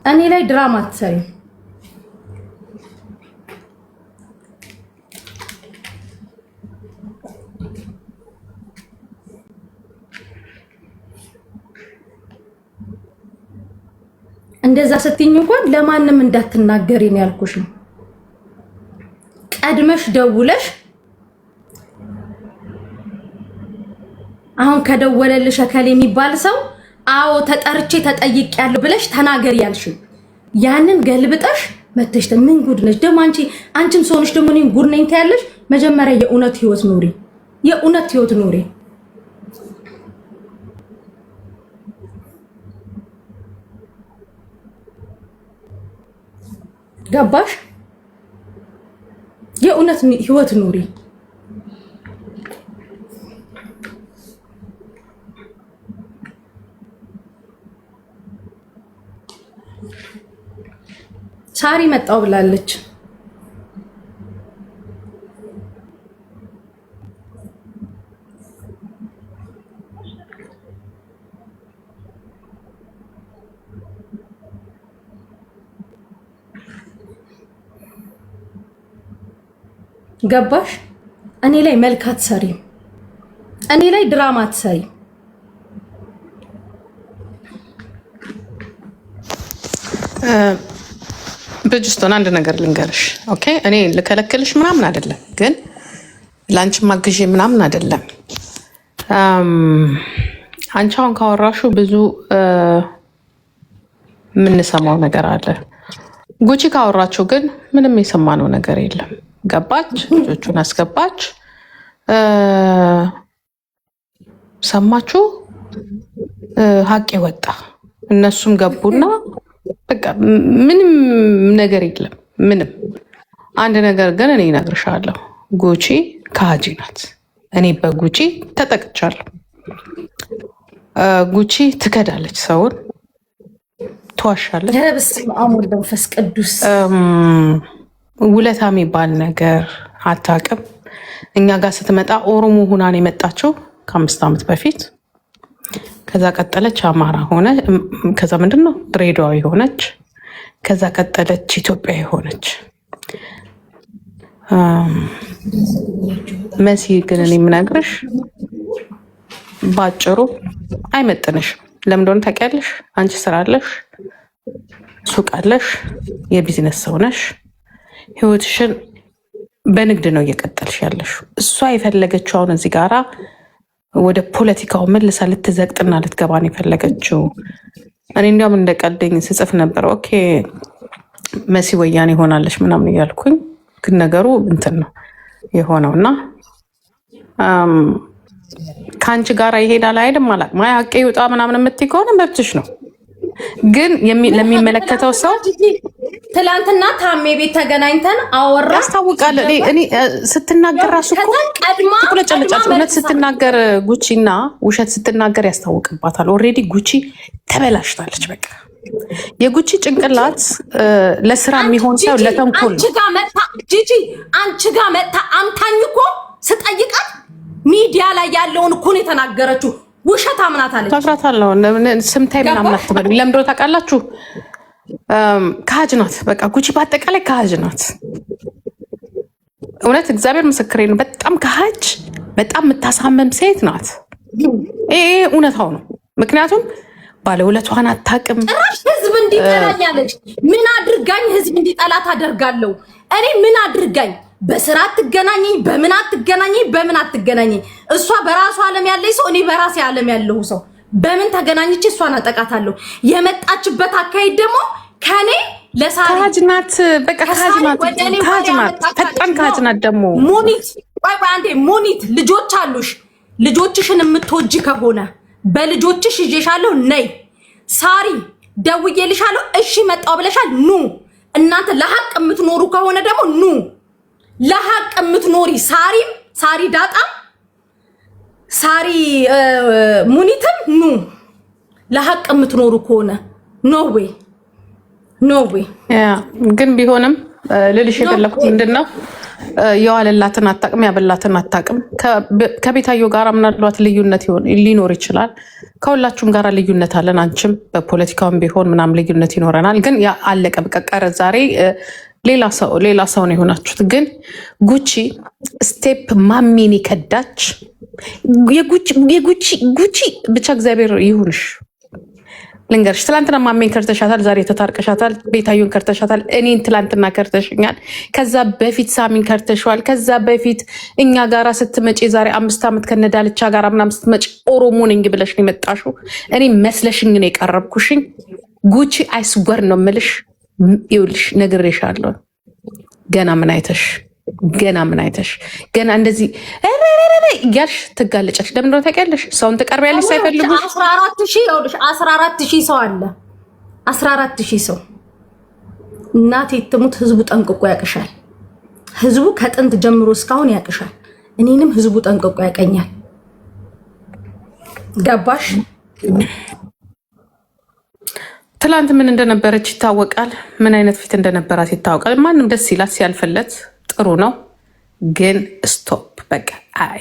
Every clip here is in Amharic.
እኔ ላይ ድራማ አትሰሪ። እንደዛ ስትኝ እንኳን ለማንም እንዳትናገሪ ነው ያልኩሽ ነው። ቀድመሽ ደውለሽ አሁን ከደወለልሽ ከሌ የሚባል ሰው አዎ ተጠርቼ ተጠይቄያለሁ ብለሽ ተናገሪ ያልሽ ያንን ገልብጠሽ መተሽ ምን ጉድ ነሽ ደሞ አንቺም ሰውነሽ ደሞ እኔን ጉድ ነኝ ታያለሽ። መጀመሪያ የእውነት ህይወት ኑሪ፣ የእውነት ህይወት ኑሪ። ገባሽ? የእውነት ህይወት ኑሪ። ሳሪ መጣው ብላለች። ገባሽ? እኔ ላይ መልክ አትሰሪም፣ እኔ ላይ ድራማ አትሰሪም። በጅስቶን አንድ ነገር ልንገርሽ። ኦኬ እኔ ልከለክልሽ ምናምን አይደለም፣ ግን ላንቺ ማግዤ ምናምን አይደለም። አንቺ አሁን ካወራሹ ብዙ የምንሰማው ነገር አለ። ጉቺ ካወራችሁ ግን ምንም የሰማነው ነገር የለም። ገባች፣ ልጆቹን አስገባች፣ ሰማችሁ፣ ሀቄ ወጣ፣ እነሱም ገቡና በቃ ምንም ነገር የለም። ምንም አንድ ነገር ግን እኔ እነግርሻለሁ፣ ጉቺ ከሃጂ ናት። እኔ በጉቺ ተጠቅቻለሁ። ጉቺ ትከዳለች፣ ሰውን ትዋሻለች። በስመ አብ ወወልድ ወመንፈስ ቅዱስ። ውለታ የሚባል ነገር አታውቅም። እኛ ጋር ስትመጣ ኦሮሞ ሁናን የመጣችው ከ5 ዓመት በፊት። ከዛ ቀጠለች አማራ ሆነ። ከዛ ምንድነው ድሬዳዊ ሆነች። ከዛ ቀጠለች ኢትዮጵያዊ ሆነች። መሲ ግን እኔ የምነግርሽ ባጭሩ አይመጥንሽም። ለምን እንደሆነ ታውቂያለሽ? አንቺ ስራ አለሽ፣ ሱቅ አለሽ፣ የቢዝነስ ሰው ነሽ። ህይወትሽን በንግድ ነው እየቀጠልሽ ያለሽ። እሷ የፈለገችው አሁን እዚህ ጋራ ወደ ፖለቲካው መልሳ ልትዘቅጥና ልትገባን የፈለገችው። እኔ እንዲያውም እንደቀልደኝ ስጽፍ ነበር፣ ኦኬ መሲ ወያኔ ሆናለች ምናምን እያልኩኝ፣ ግን ነገሩ እንትን ነው የሆነው እና ከአንቺ ጋር ይሄዳል አይደለም አላውቅም። አይ ሀቄ ይውጣ ምናምን የምትይ ከሆነ መብትሽ ነው፣ ግን ለሚመለከተው ሰው ትላንትና ታሜ ቤት ተገናኝተን አወራ ያስታውቃል። እኔ ስትናገር ራሱ እኮ ትቁለጨለጫት። እውነት ስትናገር ጉቺና ውሸት ስትናገር ያስታውቅባታል። ኦልሬዲ ጉቺ ተበላሽታለች። በቃ የጉቺ ጭንቅላት ለስራ የሚሆን ሰው ለተንኮል ጂጂ አንቺ ጋር መጣ አምታኝ እኮ ስጠይቃት ሚዲያ ላይ ያለውን እኮ ነው የተናገረችው። ውሸት አምናታለች። ታፍራታለሁ። ስምታይ ምናምን አትበሉ። ለምንድን ነው ታውቃላችሁ? ከሃጅ ናት። በቃ ጉቺ በአጠቃላይ ከሃጅ ናት። እውነት እግዚአብሔር ምስክሬ ነው። በጣም ከሃጅ፣ በጣም የምታሳመም ሴት ናት። ይሄ እውነታው ነው። ምክንያቱም ባለውለቷን አታውቅም። ጭራሽ ህዝብ እንዲጠላኛለች። ምን አድርጋኝ ህዝብ እንዲጠላት አደርጋለሁ? እኔ ምን አድርጋኝ? በስራ አትገናኘኝ፣ በምን አትገናኘኝ፣ በምን አትገናኘኝ። እሷ በራሷ ዓለም ያለች ሰው፣ እኔ በራሴ ዓለም ያለው ሰው። በምን ተገናኝቼ እሷን አጠቃታለሁ? የመጣችበት አካሄድ ደግሞ ከኔ ለሳሪ ከሃጅ ናት። በቃ ከሃጅ ናት፣ ከሃጅ ናት፣ ፈጣን ከሃጅ ናት። ደግሞ ሙኒት ቆይ አንዴ፣ ሙኒት ልጆች አሉሽ። ልጆችሽን የምትወጂ ከሆነ በልጆችሽ ይዤሻለሁ፣ ነይ። ሳሪ ደውዬልሻለሁ፣ እሺ መጣው ብለሻል፣ ኑ። እናንተ ለሐቅ የምትኖሩ ከሆነ ደግሞ ኑ። ለሐቅ የምትኖሪ ሳሪ ዳጣም ሳሪ ሙኒትም ኑ። ለሐቅ የምትኖሩ ከሆነ ኖ ዌይ ግን ቢሆንም ልልሽ የፈለኩት ምንድነው የዋለላትን አታቅም ያበላትን አታቅም። ከቤታዮ ጋር ምናልባት ልዩነት ሊኖር ይችላል። ከሁላችሁም ጋር ልዩነት አለን። አንቺም በፖለቲካውም ቢሆን ምናምን ልዩነት ይኖረናል። ግን ያ አለቀ በቀቀረ። ዛሬ ሌላ ሰው ነው የሆናችሁት። ግን ጉቺ ስቴፕ ማሚን ከዳች። ጉቺ ብቻ እግዚአብሔር ይሁንሽ። ልንገርሽ ትላንትና ማሜን ከርተሻታል፣ ዛሬ ተታርቀሻታል። ቤታዩን ከርተሻታል፣ እኔን ትላንትና ከርተሽኛል። ከዛ በፊት ሳሚን ከርተሸዋል። ከዛ በፊት እኛ ጋራ ስትመጪ ዛሬ 5 ዓመት ከነዳልቻ ጋር ምናምን ስትመጪ ኦሮሞ ነኝ ብለሽ ነው የመጣሽው። እኔ መስለሽኝ ነው የቀረብኩሽኝ። ጉቺ አይስወር ነው የምልሽ። ይኸውልሽ ነግሬሻለሁ። ገና ምን አይተሽ ገና እንደዚህ እያልሽ ትጋለጫች። ለምን ነው ታውቂያለሽ? ሰውን ትቀርቢያለሽ ሳይፈልጉ 14,000 ሰው አለ። 14,000 ሰው እናቴ ትሙት። ህዝቡ ጠንቅቆ ያቅሻል። ህዝቡ ከጥንት ጀምሮ እስካሁን ያቅሻል። እኔንም ህዝቡ ጠንቅቆ ያቀኛል። ገባሽ? ትላንት ምን እንደነበረች ይታወቃል። ምን አይነት ፊት እንደነበራት ይታወቃል። ማንም ደስ ይላት ሲያልፍለት ጥሩ ነው። ግን ስቶፕ በቃ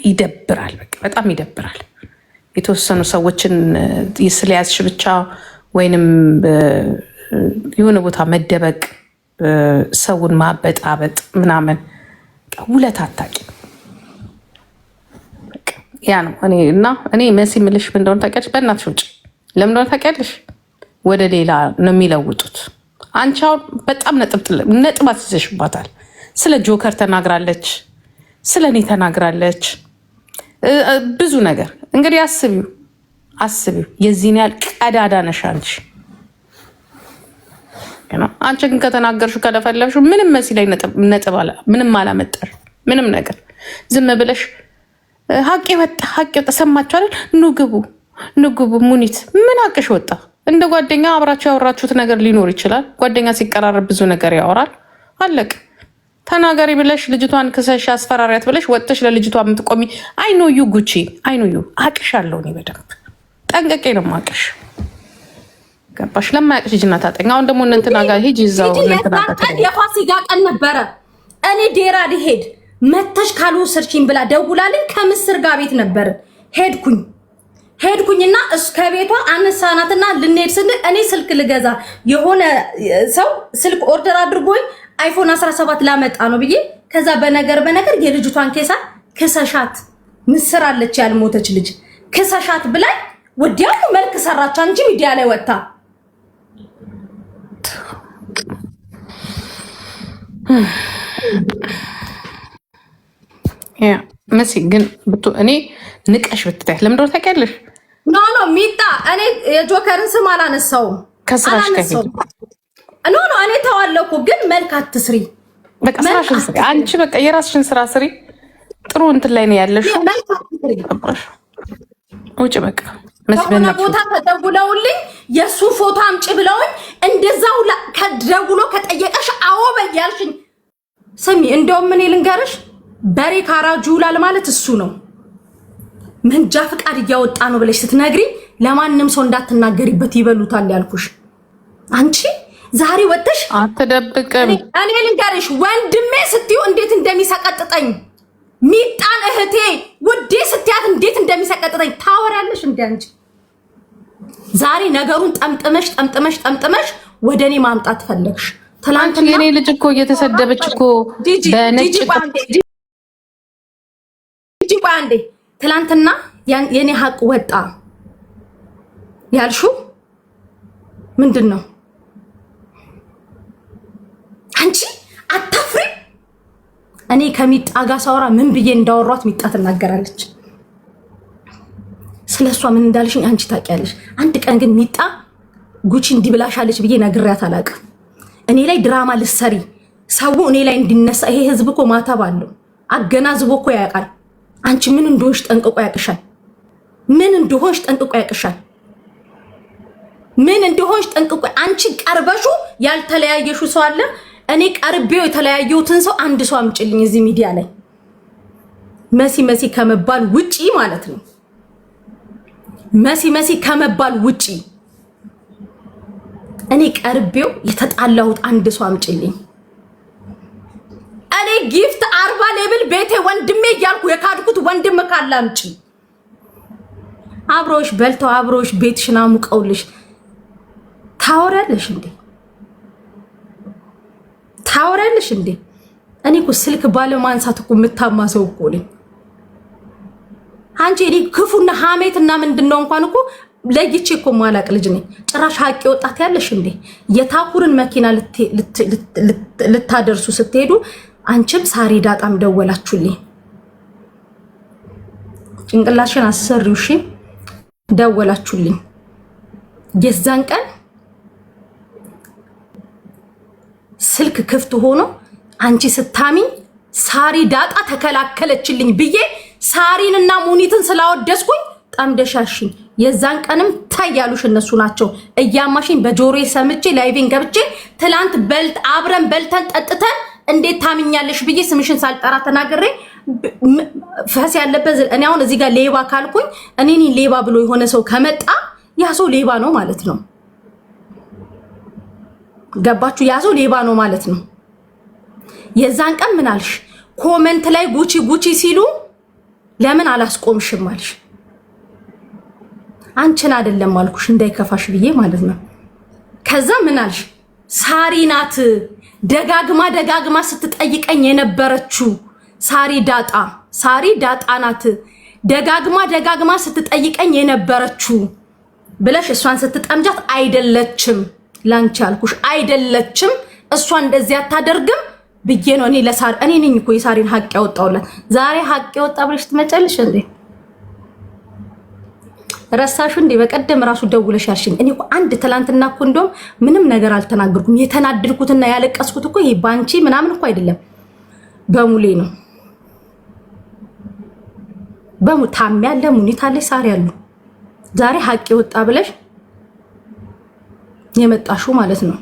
ይደብራል። በቃ በጣም ይደብራል። የተወሰኑ ሰዎችን ስለያዝሽ ብቻ ወይንም የሆነ ቦታ መደበቅ፣ ሰውን ማበጣበጥ ምናምን ውለት አታውቂም። ያ ነው እኔ መሲ ምልሽ ምን እንደሆነ ታውቂያለሽ? በእናትሽ ውጭ ለምን እንደሆነ ታውቂያለሽ? ወደ ሌላ ነው የሚለውጡት። አንቺ አሁን በጣም ነጥብ አስይዘሽባታል። ስለ ጆከር ተናግራለች፣ ስለ እኔ ተናግራለች፣ ብዙ ነገር። እንግዲህ አስቢው የዚህን ያህል ቀዳዳ ነሽ አንቺ። አንቺ ግን ከተናገርሽው ከለፈለፍሽው ምንም መሲ ላይ ነጥብ ምንም አላመጣሽ ምንም ነገር። ዝም ብለሽ ሀቅ ወጣ ሰማችሁ አይደል? ንግቡ ሙኒት ምን ሀቅሽ ወጣ? እንደ ጓደኛ አብራችሁ ያወራችሁት ነገር ሊኖር ይችላል። ጓደኛ ሲቀራረብ ብዙ ነገር ያወራል። አለቅ ተናገሪ ብለሽ ልጅቷን ክሰሽ አስፈራሪያት ብለሽ ወጥተሽ ለልጅቷ የምትቆሚ አይኖዩ ጉቺ አይኖዩ አቅሻለሁ። እኔ በደንብ ጠንቀቄ ነው የማቅሽ። ገባሽ? ለማያቅሽ ሂጂና ታጠኝ። አሁን ደግሞ እንትና ጋር ሂጂ። እዛው የፋሲካ ቀን ነበረ። እኔ ዴራ ልሄድ መተሽ ካልወሰድሽኝ ብላ ደውላልኝ። ከምስር ጋር ቤት ነበር ሄድኩኝና ከቤቷ አነሳናትና ልንሄድ ስንል እኔ ስልክ ልገዛ የሆነ ሰው ስልክ ኦርደር አድርጎኝ አይፎን 17 ላመጣ ነው ብዬ ከዛ በነገር የልጅቷን ኬሳ ክሰሻት ምስር አለች ያልሞተች ልጅ ክሰሻት ብላይ ወዲያው መልክ ሰራቻ እንጂ ሚዲያ ላይ ወጣ። መሲ ግን እኔ ንቀሽ ብትታይ ለምን እንደሆነ ታውቂያለሽ? ኖ ሚጣ እኔ የጆከርን ስም አላነሳውም። ከስራሽ ከሄድ ኖ እኔ ተዋለኩ። ግን መልክ አትስሪ። በቃ ስራሽን ስሪ አንቺ። በቃ የራስሽን ስራ ስሪ። ጥሩ እንትን ላይ ነው ያለሽ። ውጭ በቃ መስበና ቦታ ተደውለውልኝ የሱ ፎቶ አምጪ ብለውኝ እንደዛው ከደውሎ ከጠየቀሽ አዎ በያልሽኝ። ስሚ እንደውም ምን ልንገርሽ፣ በሬ ካራጁ ላል ማለት እሱ ነው። መንጃ ፍቃድ እያወጣ ነው ብለሽ ስትነግሪ ለማንም ሰው እንዳትናገሪበት ይበሉታል ያልኩሽ። አንቺ ዛሬ ወጥተሽ አትደብቅም። እኔ ልንገርሽ ወንድሜ ስትዩ እንዴት እንደሚሰቀጥጠኝ፣ ሚጣን እህቴ ውዴ ስትያት እንዴት እንደሚሰቀጥጠኝ ታወራለሽ እንዴ አንቺ? ዛሬ ነገሩን ጠምጥመሽ ወደኔ ማምጣት ፈለግሽ። ትላንትና የኔ ልጅ እኮ እየተሰደበች እኮ በነጭ ባንዴ ትላንትና የኔ ሀቅ ወጣ ያልሹ ምንድን ነው? አንቺ አታፍሪ? እኔ ከሚጣ ጋር ሳወራ ምን ብዬ እንዳወሯት ሚጣ ትናገራለች። ስለሷ ምን እንዳልሽኝ አንቺ ታውቂያለሽ። አንድ ቀን ግን ሚጣ ጉቺ እንዲብላሻለች ብዬ ነግሬያት አላውቅም። እኔ ላይ ድራማ ልሰሪ ሰው እኔ ላይ እንዲነሳ ይሄ ህዝብ እኮ ማተብ አለው። አገናዝቦ እኮ ያውቃል። አንቺ ምን እንደሆንሽ ጠንቅቆ ያውቅሻል። ምን እንደሆንሽ ጠንቅቆ አንቺ ቀርበሹ ያልተለያየሹ ሰው አለ። እኔ ቀርቤው የተለያየሁትን ሰው አንድ ሰው አምጪልኝ እዚህ ሚዲያ ላይ መሲ ከመባል ውጪ ማለት ነው። መሲ ከመባል ውጪ እኔ ቀርቤው የተጣላሁት አንድ ሰው አምጪልኝ። እያልኩ የካድኩት ወንድም ካለ አምጪ። አብሮሽ በልተው አብሮሽ ቤትሽን አሙቀውልሽ ታወሪያለሽ እንዴ? ታወሪያለሽ እንዴ? እኔ እኮ ስልክ ባለማንሳት እኮ የምታማ ሰው እኮ ነኝ። አንቺ እኔ ክፉና ሀሜትና ምንድነው እንኳን እኮ ለይቼ እኮ ማላቅ ልጅ ነኝ። ጭራሽ ሀቄ ወጣት ያለሽ እንዴ? የታኩርን መኪና ልታደርሱ ስትሄዱ አንቺም ሳሪ ዳጣም ደወላችሁልኝ። ጭንቅላሽን አሰሪው እሺ፣ ደወላችሁልኝ። የዛን ቀን ስልክ ክፍት ሆኖ አንቺ ስታሚኝ ሳሪ ዳጣ ተከላከለችልኝ ብዬ ሳሪንና ሙኒትን ስላወደስኩኝ ጠምደሻሽኝ። የዛን ቀንም ታያሉሽ እነሱ ናቸው እያማሽኝ በጆሮዬ ሰምቼ ላይቬን ገብቼ ትላንት አብረን በልተን ጠጥተን እንዴት ታምኛለሽ ብዬ ስምሽን ሳልጠራ ተናግሬ ፈስ ያለበት እኔ አሁን እዚህ ጋር ሌባ ካልኩኝ እኔን ሌባ ብሎ የሆነ ሰው ከመጣ ያ ሰው ሌባ ነው ማለት ነው። ገባችሁ? ያ ሰው ሌባ ነው ማለት ነው። የዛን ቀን ምን አልሽ? ኮሜንት ላይ ጉቺ ጉቺ ሲሉ ለምን አላስቆምሽም አልሽ። አንቺን አይደለም አልኩሽ እንዳይከፋሽ ብዬ ማለት ነው። ከዛ ምን አልሽ? ሳሪ ናት ደጋግማ ስትጠይቀኝ የነበረችው ሳሪ ዳጣ ናት ደጋግማ ስትጠይቀኝ የነበረችው ብለሽ እሷን ስትጠምጃት አይደለችም ላንቺ አልኩሽ። አይደለችም እሷ እንደዚህ አታደርግም ብዬ ነው እኔ ለሳሪ እኔ ነኝ እኮ የሳሪን ሀቅ ያወጣውላት። ዛሬ ሀቅ ያወጣ ብለሽ ትመጫለሽ እንዴ? ረሳሹ እንዴ? በቀደም ራሱ ደውለሽ ያልሽኝ እኔ እኮ አንድ ትላንትና እኮ እንደውም ምንም ነገር አልተናገርኩም። የተናደድኩትና ያለቀስኩት እኮ ይሄ ባንቺ ምናምን እኮ አይደለም በሙሌ ነው። ታም ያለ ሙኒት አለሽ ሳሪ ያሉ ዛሬ ሀቅ ያወጣ ብለሽ የመጣሽው ማለት ነው።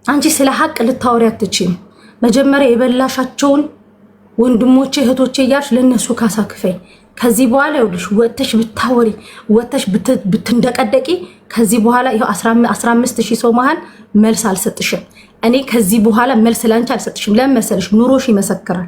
አንቺ ስለ ሀቅ ልታወሪ አትችይም። መጀመሪያ የበላሻቸውን ወንድሞቼ እህቶቼ እያልሽ ለነሱ ካሳ ክፈይ። ከዚህ በኋላ ይኸውልሽ ወጥተሽ ብታወሪ ወጥተሽ ብትንደቀደቂ ከዚህ በኋላ ይኸው 15000 ሰው መሃል መልስ አልሰጥሽም። እኔ ከዚህ በኋላ መልስ ላንቺ አልሰጥሽም። ለምን መሰለሽ? ኑሮሽ ይመሰክራል።